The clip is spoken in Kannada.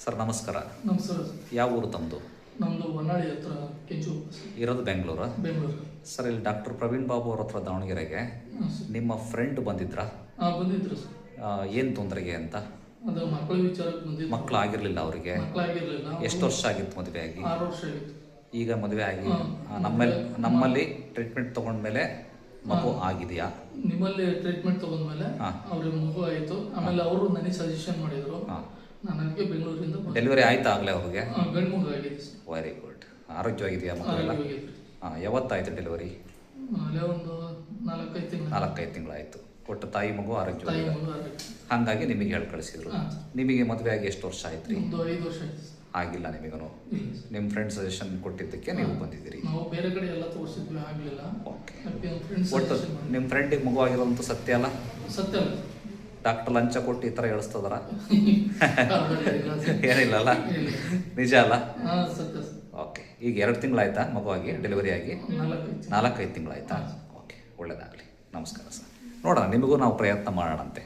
ಸರ್ ನಮಸ್ಕಾರ. ನಮಸ್ಕಾರ ಸರ್. ಯಾವ ಊರು ತಮ್ಮದು? ನಮ್ಮದು ಹೊನ್ನಾಳಿ ಹತ್ರ ಕೆಂಚು. ಇರೋದು ಬೆಂಗಳೂರು. ಬೆಂಗಳೂರು ಸರ್, ಇಲ್ಲಿ ಡಾಕ್ಟರ್ ಪ್ರವೀಣ್ ಬಾಬು ಅವ್ರ ಹತ್ರ ದಾವಣಗೆರೆಗೆ ನಿಮ್ಮ ಫ್ರೆಂಡ್ ಬಂದಿದ್ರಾ? ಬಂದಿದ್ರು ಸರ್. ಏನು ತೊಂದರೆಗೆ ಅಂತ? ಅದು ಮಕ್ಕಳ ವಿಚಾರಕ್ಕೆ ಬಂದಿದ್ದು. ಮಕ್ಕಳು ಆಗಿರಲಿಲ್ಲ ಅವರಿಗೆ? ಮಕ್ಕಳಾಗಿರಲಿಲ್ಲ. ಎಷ್ಟು ವರ್ಷ ಆಗಿತ್ತು ಮದುವೆ ಆಗಿ? 6 ವರ್ಷ ಆಗಿತ್ತು. ಈಗ ಮದುವೆ ಆಗಿ ನಮ್ಮಲ್ಲಿ ಟ್ರೀಟ್ಮೆಂಟ್ ತೊಗೊಂಡ್ಮೇಲೆ ಮಗು ಆಗಿದೆಯಾ? ನಿಮ್ಮಲ್ಲಿ ಟ್ರೀಟ್ಮೆಂಟ್ ತೊಗೊಂಡ್ಮೇಲೆ ಅವ್ರಿಗೆ ಮಗು ಆಯಿತು. ಆಮೇಲೆ ಅವರು ನನಗೆ ಸಜೆಷನ್ ಮಾಡಿದರು. ನನಗೆ ಬೆಂಗಳೂರಿಂದ ಡೆಲಿವರಿ ಆಯ್ತಾ ಆಗಲೇ ಅವ್ರಿಗೆ? ಗಂಡು ಮಗು ಆಗಿದೆ ಸರ್. Very good. ಆರೋಗ್ಯವಾಗಿದೆಯಾ ಮಕ್ಕಳೆಲ್ಲ? ಯಾವತ್ತಾಯ್ತು ಡೆಲಿವರಿ? ಅಲ್ಲೇ ಒಂದು 4-5 ತಿಂಗಳಾಯಿತು. ಒಟ್ಟು ತಾಯಿ ಮಗು ಆರೋಗ್ಯ. ಹಾಗಾಗಿ ನಿಮಗೆ ಹೇಳಿ ಕಳಿಸಿದ್ರು. ಹಾಂ. ನಿಮಗೆ ಮದುವೆ ಆಗಿ ಎಷ್ಟು ವರ್ಷ ಆಯ್ತು ರೀ? ಒಂದು 5 ವರ್ಷ ಆಯ್ತು ಸರ್. ಆಗಿಲ್ಲ ನಿಮಗೂ? ನಿಮ್ಮ ಫ್ರೆಂಡ್ ಸಜೆಷನ್ ಕೊಟ್ಟಿದ್ದಕ್ಕೆ ನೀವು ಬಂದಿದ್ದೀರಿ. ನಾವು ಬೇರೆ ಕಡೆ ಎಲ್ಲ ತೋರಿಸಿದ್ವಿ, ಆಗಲಿಲ್ಲ. ಓಕೆ. ಒಟ್ಟು ನಿಮ್ಮ ಫ್ರೆಂಡಿಗೆ ಮಗು ಆಗಿರೋಂಥ ಸತ್ಯ ಅಲ್ಲ? ಸತ್ಯ ಅಲ್ಲ. ಡಾಕ್ಟರ್ ಲಂಚ ಕೊಟ್ಟು ಈ ಥರ ಹೇಳಿಸ್ತದಾರ? ಏನಿಲ್ಲ ಅಲ್ಲ? ನಿಜ ಅಲ್ಲ? ಸತ್ಯ ಸರ್. ಓಕೆ. ಈಗ 2 ತಿಂಗಳಾಯ್ತಾ ಮಗುವಾಗಿ ಡೆಲಿವರಿ ಆಗಿ? 4-5 ತಿಂಗಳಾಯ್ತಾ? ಓಕೆ, ಒಳ್ಳೇದಾಗಲಿ. ನಮಸ್ಕಾರ ಸರ್. ನೋಡೋಣ, ನಿಮಗೂ ನಾವು ಪ್ರಯತ್ನ ಮಾಡೋಣಂತೆ.